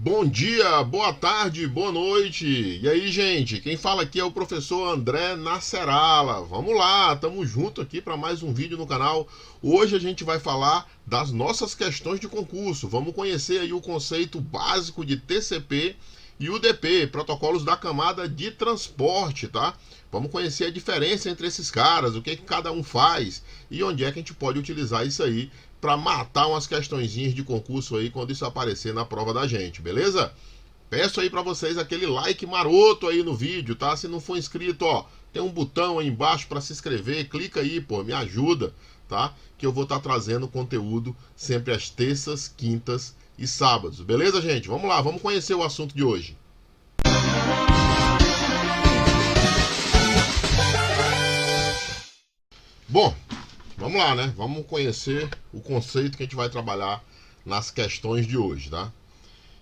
Bom dia, boa tarde, boa noite. E aí, gente? Quem fala aqui é o professor André Nasserala. Vamos lá, estamos junto aqui para mais um vídeo no canal. Hoje a gente vai falar das nossas questões de concurso. Vamos conhecer aí o conceito básico de TCP e UDP, protocolos da camada de transporte, tá? Vamos conhecer a diferença entre esses caras, o que cada um faz e onde é que a gente pode utilizar isso aí para matar umas questõezinhas de concurso aí quando isso aparecer na prova da gente, beleza? Peço aí para vocês aquele like maroto aí no vídeo, tá? Se não for inscrito, ó, tem um botão aí embaixo para se inscrever, clica aí, pô, me ajuda, tá? Que eu vou estar trazendo conteúdo sempre às terças, quintas e sábados, beleza, gente? Vamos lá, vamos conhecer o assunto de hoje. Bom, vamos lá, né? Vamos conhecer o conceito que a gente vai trabalhar nas questões de hoje, tá?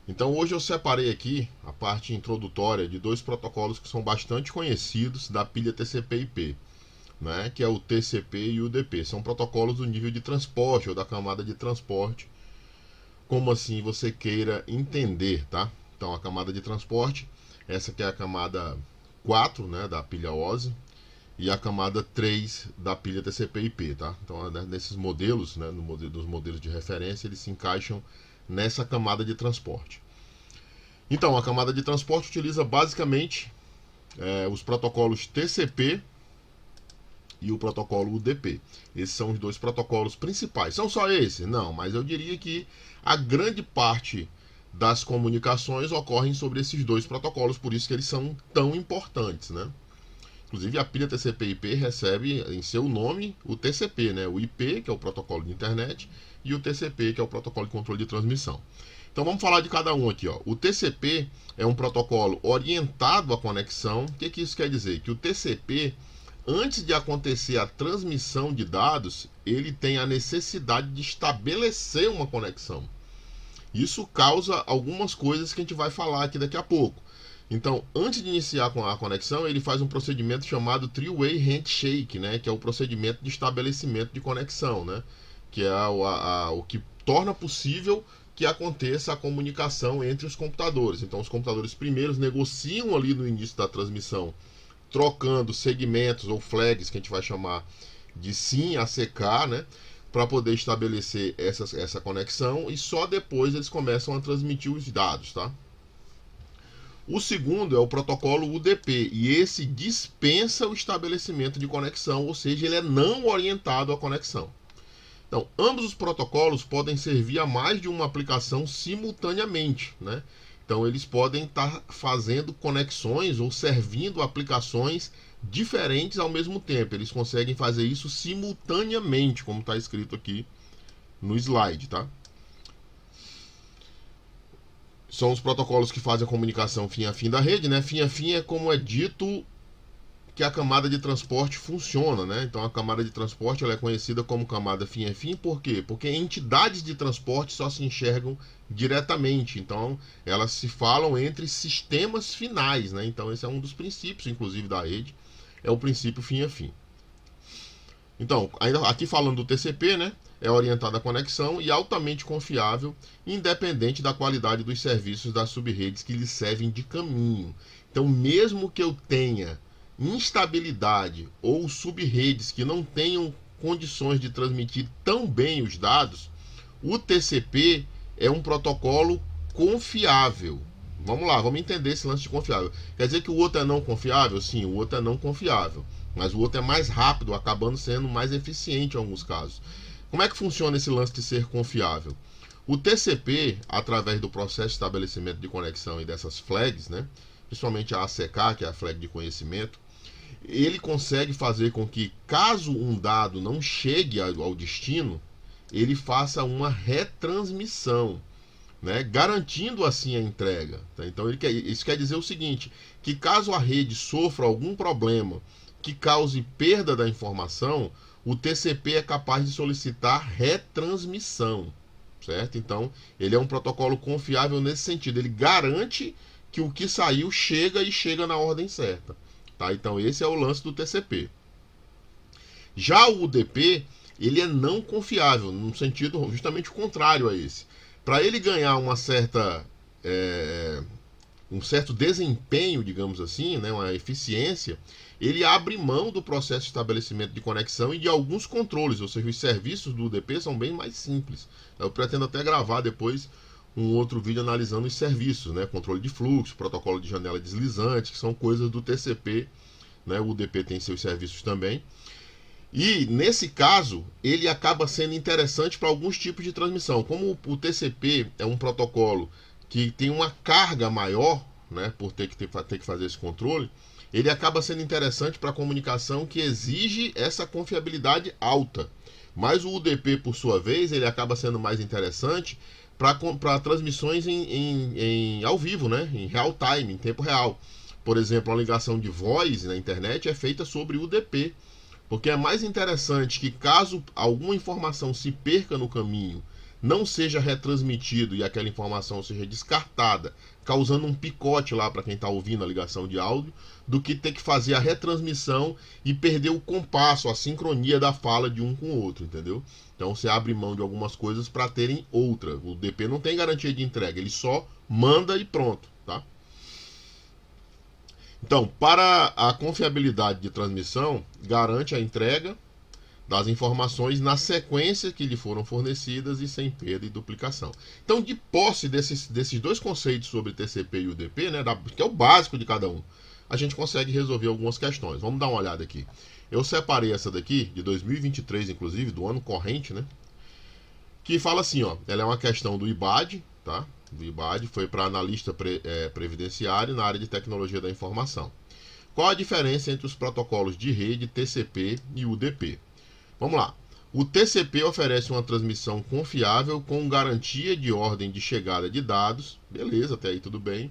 Então hoje eu separei aqui a parte introdutória de dois protocolos que são bastante conhecidos da pilha TCP/IP, né? Que é o TCP e o UDP. São protocolos do nível de transporte ou da camada de transporte, como assim você queira entender, tá? Então a camada de transporte, essa que é a camada 4, né, da pilha OSI, e a camada 3 da pilha TCP/IP, tá? Então, nesses modelos, né, dos modelos de referência, eles se encaixam nessa camada de transporte. Então, a camada de transporte utiliza basicamente os protocolos TCP e o protocolo UDP. Esses são os dois protocolos principais. São só esses? Não, mas eu diria que a grande parte das comunicações ocorrem sobre esses dois protocolos, por isso que eles são tão importantes, né? Inclusive a pilha TCP/IP recebe em seu nome o TCP, né? O IP, que é o protocolo de internet, e o TCP, que é o protocolo de controle de transmissão. Então vamos falar de cada um aqui, ó. O TCP é um protocolo orientado à conexão. O que isso quer dizer? Que o TCP, antes de acontecer a transmissão de dados, ele tem a necessidade de estabelecer uma conexão. Isso causa algumas coisas que a gente vai falar aqui daqui a pouco. Então, antes de iniciar com a conexão, ele faz um procedimento chamado Three-Way Handshake, né? Que é o procedimento de estabelecimento de conexão, né? Que é o que torna possível que aconteça a comunicação entre os computadores. Então, os computadores primeiros negociam ali no início da transmissão, trocando segmentos ou flags, que a gente vai chamar de SYN a CK, né? Para poder estabelecer essa conexão, e só depois eles começam a transmitir os dados, tá? O segundo é o protocolo UDP, e esse dispensa o estabelecimento de conexão, ou seja, ele é não orientado à conexão. Então, ambos os protocolos podem servir a mais de uma aplicação simultaneamente, né? Então, eles podem estar fazendo conexões ou servindo aplicações diferentes ao mesmo tempo. Eles conseguem fazer isso simultaneamente, como está escrito aqui no slide, tá? São os protocolos que fazem a comunicação fim a fim da rede, né? Fim a fim é como é dito que a camada de transporte funciona, né? Então a camada de transporte ela é conhecida como camada fim a fim, por quê? Porque entidades de transporte só se enxergam diretamente, então elas se falam entre sistemas finais, né? Então esse é um dos princípios, inclusive, da rede, é o princípio fim a fim. Então, ainda aqui falando do TCP, né? É orientado à conexão e altamente confiável, independente da qualidade dos serviços das subredes que lhe servem de caminho. Então, mesmo que eu tenha instabilidade ou subredes que não tenham condições de transmitir tão bem os dados, o TCP é um protocolo confiável. Vamos lá, vamos entender esse lance de confiável. Quer dizer que o outro é não confiável? Sim, o outro é não confiável. Mas o outro é mais rápido, acabando sendo mais eficiente em alguns casos. Como é que funciona esse lance de ser confiável? O TCP, através do processo de estabelecimento de conexão e dessas flags, né, principalmente a ACK, que é a flag de conhecimento, ele consegue fazer com que, caso um dado não chegue ao destino, ele faça uma retransmissão, né, garantindo assim a entrega. Tá? Então isso quer dizer o seguinte, que caso a rede sofra algum problema que cause perda da informação, o TCP é capaz de solicitar retransmissão, certo? Então, ele é um protocolo confiável nesse sentido. Ele garante que o que saiu chega e chega na ordem certa. Tá? Então, esse é o lance do TCP. Já o UDP, ele é não confiável, no sentido justamente o contrário a esse. Para ele ganhar uma certa um certo desempenho, digamos assim, né, uma eficiência, ele abre mão do processo de estabelecimento de conexão e de alguns controles, ou seja, os serviços do UDP são bem mais simples. Eu pretendo até gravar depois um outro vídeo analisando os serviços, né, controle de fluxo, protocolo de janela deslizante, que são coisas do TCP, né, o UDP tem seus serviços também. E nesse caso, ele acaba sendo interessante para alguns tipos de transmissão. Como o TCP é um protocolo que tem uma carga maior, né, por ter que fazer esse controle, ele acaba sendo interessante para comunicação que exige essa confiabilidade alta. Mas o UDP, por sua vez, ele acaba sendo mais interessante para transmissões ao vivo, né, em real time, em tempo real. Por exemplo, uma ligação de voz na internet é feita sobre UDP, porque é mais interessante que, caso alguma informação se perca no caminho, não seja retransmitido e aquela informação seja descartada, causando um picote lá para quem está ouvindo a ligação de áudio, do que ter que fazer a retransmissão e perder o compasso, a sincronia da fala de um com o outro, entendeu? Então você abre mão de algumas coisas para terem outra. O DP não tem garantia de entrega, ele só manda e pronto, tá? Então, para a confiabilidade de transmissão, garante a entrega das informações na sequência que lhe foram fornecidas e sem perda e duplicação. Então, de posse desses dois conceitos sobre TCP e UDP, né, que é o básico de cada um, a gente consegue resolver algumas questões. Vamos dar uma olhada aqui. Eu separei essa daqui, de 2023, inclusive, do ano corrente, né, que fala assim, ó, ela é uma questão do IBAD, tá? Do IBAD, foi para analista previdenciário na área de tecnologia da informação. Qual a diferença entre os protocolos de rede TCP e UDP? Vamos lá. O TCP oferece uma transmissão confiável com garantia de ordem de chegada de dados, beleza, até aí tudo bem,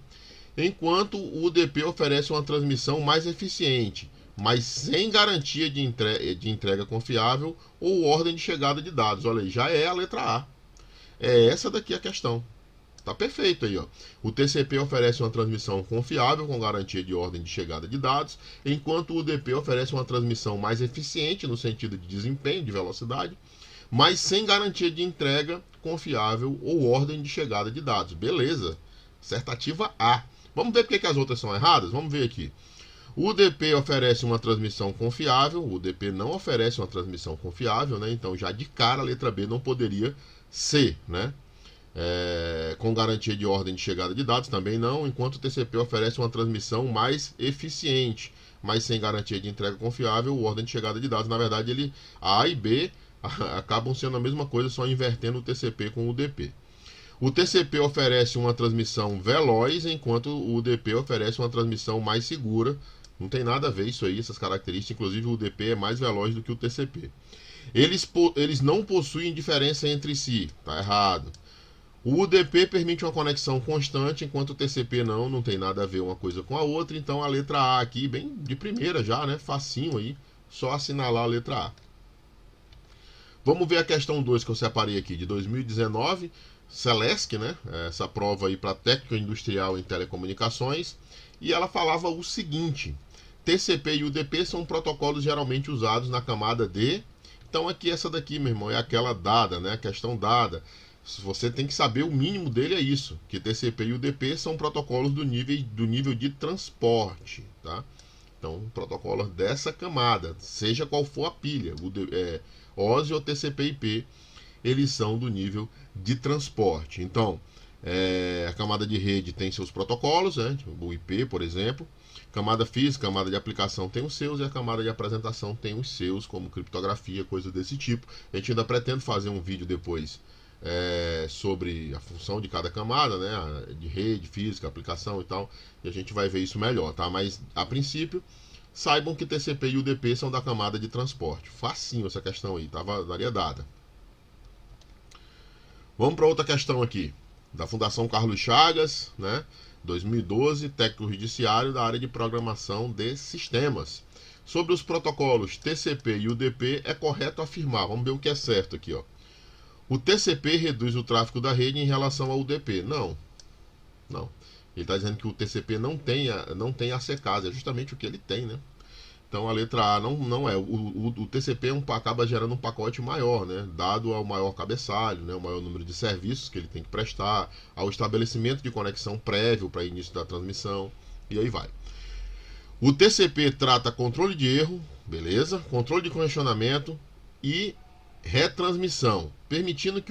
enquanto o UDP oferece uma transmissão mais eficiente, mas sem garantia de entrega confiável ou ordem de chegada de dados. Olha aí, já é a letra A. É essa daqui a questão. Tá perfeito aí, ó. O TCP oferece uma transmissão confiável com garantia de ordem de chegada de dados, enquanto o UDP oferece uma transmissão mais eficiente no sentido de desempenho, de velocidade, mas sem garantia de entrega confiável ou ordem de chegada de dados. Beleza. Acertativa A. Vamos ver porque que as outras são erradas? Vamos ver aqui. O UDP oferece uma transmissão confiável, o UDP não oferece uma transmissão confiável, né? Então já de cara a letra B não poderia ser, né? Com garantia de ordem de chegada de dados também não, enquanto o TCP oferece uma transmissão mais eficiente, mas sem garantia de entrega confiável ou ordem de chegada de dados. Na verdade, A e B acabam sendo a mesma coisa, só invertendo o TCP com o UDP. O TCP oferece uma transmissão veloz, enquanto o UDP oferece uma transmissão mais segura. Não tem nada a ver isso aí, essas características. Inclusive o UDP é mais veloz do que o TCP. Eles não possuem diferença entre si, tá errado. O UDP permite uma conexão constante, enquanto o TCP não tem nada a ver uma coisa com a outra. Então a letra A aqui, bem de primeira já, né? Facinho aí, só assinalar a letra A. Vamos ver a questão 2 que eu separei aqui, de 2019, Celesc, né? Essa prova aí para técnico industrial em telecomunicações. E ela falava o seguinte: TCP e UDP são protocolos geralmente usados na camada D. Então aqui essa daqui, meu irmão, é aquela dada, né? A questão dada. Você tem que saber o mínimo dele é isso, que TCP e UDP são protocolos do nível de transporte, tá? Então, protocolos dessa camada, seja qual for a pilha, OSI ou TCP/IP, eles são do nível de transporte. Então, a camada de rede tem seus protocolos, né? O IP, por exemplo. Camada física, camada de aplicação tem os seus, e a camada de apresentação tem os seus, como criptografia, coisa desse tipo. A gente ainda pretende fazer um vídeo depois sobre a função de cada camada, né, de rede, física, aplicação e tal, e a gente vai ver isso melhor, tá? Mas a princípio, saibam que TCP e UDP são da camada de transporte. Facinho essa questão aí, daria dada. Vamos para outra questão aqui, da Fundação Carlos Chagas, né, 2012, técnico judiciário da área de programação de sistemas. Sobre os protocolos TCP e UDP, é correto afirmar, vamos ver o que é certo aqui, ó. O TCP reduz o tráfego da rede em relação ao UDP. Não. Ele está dizendo que o TCP não tem ACKs, é justamente o que ele tem, né? Então a letra A não é. O TCP acaba gerando um pacote maior, né? Dado ao maior cabeçalho, né? O maior número de serviços que ele tem que prestar, ao estabelecimento de conexão prévio para início da transmissão, e aí vai. O TCP trata controle de erro, beleza? Controle de congestionamento e retransmissão, permitindo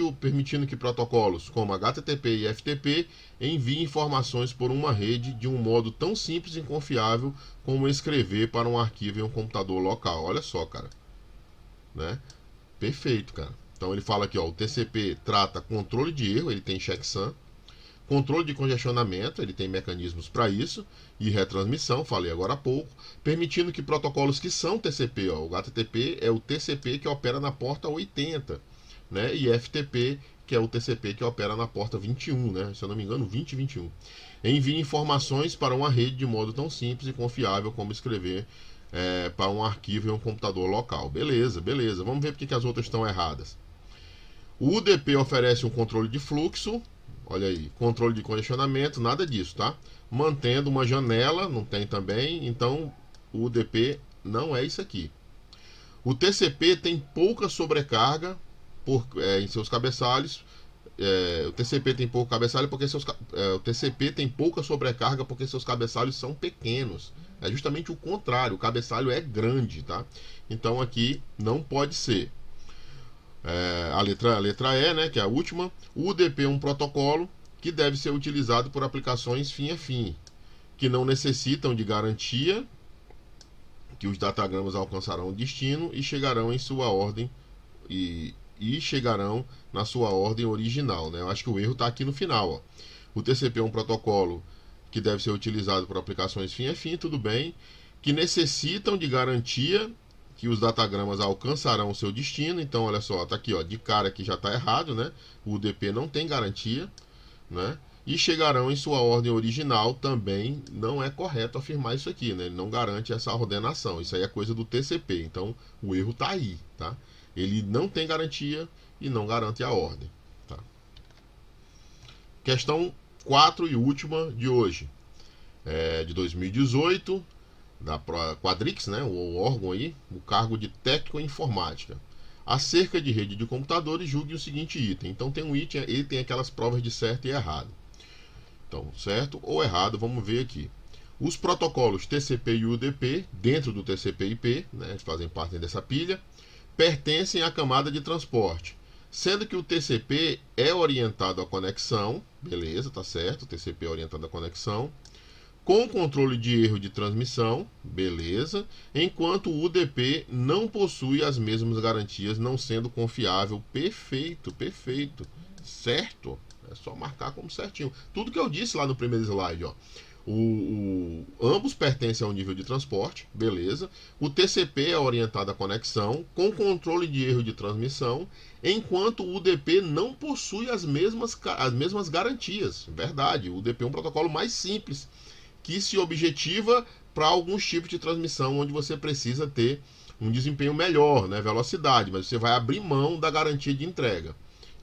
que protocolos como HTTP e FTP enviem informações por uma rede de um modo tão simples e confiável como escrever para um arquivo em um computador local. Olha só, cara, né? Perfeito, cara. Então ele fala aqui, ó, o TCP trata controle de erro, ele tem checksum, controle de congestionamento, ele tem mecanismos para isso, e retransmissão, falei agora há pouco, permitindo que protocolos que são TCP, ó, o HTTP é o TCP que opera na porta 80, né, e FTP, que é o TCP que opera na porta 21, né, se eu não me engano, 20 e 21. Envia informações para uma rede de modo tão simples e confiável como escrever para um arquivo em um computador local. Beleza, beleza. Vamos ver porque que as outras estão erradas. O UDP oferece um controle de fluxo, olha aí, controle de congestionamento, nada disso, tá? Mantendo uma janela, não tem também, então o UDP não é isso aqui. O TCP tem pouca sobrecarga em seus cabeçalhos. O TCP tem pouco cabeçalho porque o TCP tem pouca sobrecarga porque seus cabeçalhos são pequenos. É justamente o contrário, o cabeçalho é grande, tá? Então aqui não pode ser. A letra E, né, que é a última. O UDP é um protocolo que deve ser utilizado por aplicações fim a fim, que não necessitam de garantia que os datagramas alcançarão o destino e chegarão em sua ordem e chegarão na sua ordem original, né? Eu acho que o erro está aqui no final, ó. O TCP é um protocolo que deve ser utilizado por aplicações fim a fim, tudo bem, que necessitam de garantia que os datagramas alcançarão o seu destino. Então, olha só, tá aqui, ó, de cara que já está errado, né? O UDP não tem garantia, né? E chegarão em sua ordem original, também não é correto afirmar isso aqui, né? Ele não garante essa ordenação. Isso aí é coisa do TCP. Então, o erro está aí, tá? Ele não tem garantia e não garante a ordem, tá? Questão 4 e última de hoje, de 2018, da Quadrix, né, o órgão aí, o cargo de técnico em informática. Acerca de rede de computadores, julgue o seguinte item. Então tem um item, ele tem aquelas provas de certo e errado. Então, certo ou errado, vamos ver aqui. Os protocolos TCP e UDP, dentro do TCP/IP, né, fazem parte dessa pilha, pertencem à camada de transporte, sendo que o TCP é orientado à conexão, beleza, tá certo, o TCP é orientado à conexão, com controle de erro de transmissão, beleza, enquanto o UDP não possui as mesmas garantias, não sendo confiável. Perfeito, perfeito, certo, é só marcar como certinho. Tudo que eu disse lá no primeiro slide, ó. Ambos pertencem ao nível de transporte, beleza. O TCP é orientado à conexão, com controle de erro de transmissão, enquanto o UDP não possui as mesmas garantias. Verdade, o UDP é um protocolo mais simples, que se objetiva para alguns tipos de transmissão onde você precisa ter um desempenho melhor, né, velocidade, mas você vai abrir mão da garantia de entrega.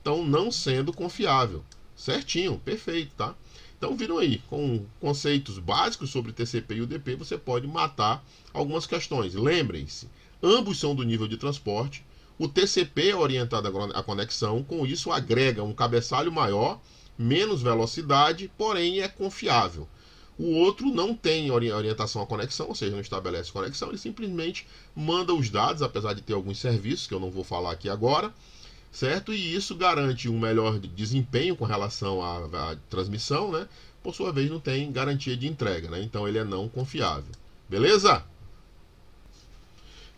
Então, não sendo confiável. Certinho, perfeito, tá? Então, viram aí, com conceitos básicos sobre TCP e UDP, você pode matar algumas questões. Lembrem-se, ambos são do nível de transporte. O TCP é orientado à conexão, com isso agrega um cabeçalho maior, menos velocidade, porém é confiável. O outro não tem orientação à conexão, ou seja, não estabelece conexão, ele simplesmente manda os dados, apesar de ter alguns serviços que eu não vou falar aqui agora, certo? E isso garante um melhor desempenho com relação à transmissão, né? Por sua vez, não tem garantia de entrega, né? Então ele é não confiável. Beleza?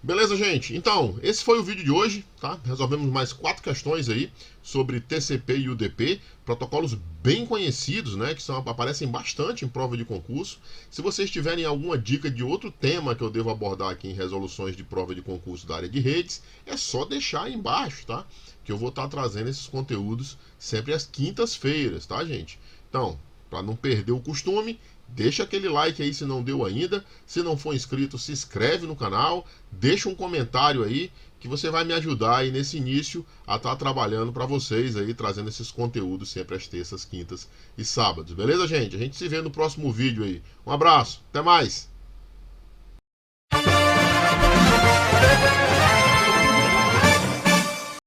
Beleza, gente? Então, esse foi o vídeo de hoje, tá? Resolvemos mais 4 questões aí sobre TCP e UDP, protocolos bem conhecidos, né? Que aparecem bastante em prova de concurso. Se vocês tiverem alguma dica de outro tema que eu devo abordar aqui em resoluções de prova de concurso da área de redes, é só deixar aí embaixo, tá? Que eu vou estar trazendo esses conteúdos sempre às quintas-feiras, tá, gente? Então, para não perder o costume, deixa aquele like aí se não deu ainda. Se não for inscrito, se inscreve no canal, deixa um comentário aí que você vai me ajudar aí nesse início a estar trabalhando para vocês aí, trazendo esses conteúdos sempre às terças, quintas e sábados. Beleza, gente? A gente se vê no próximo vídeo aí. Um abraço, até mais!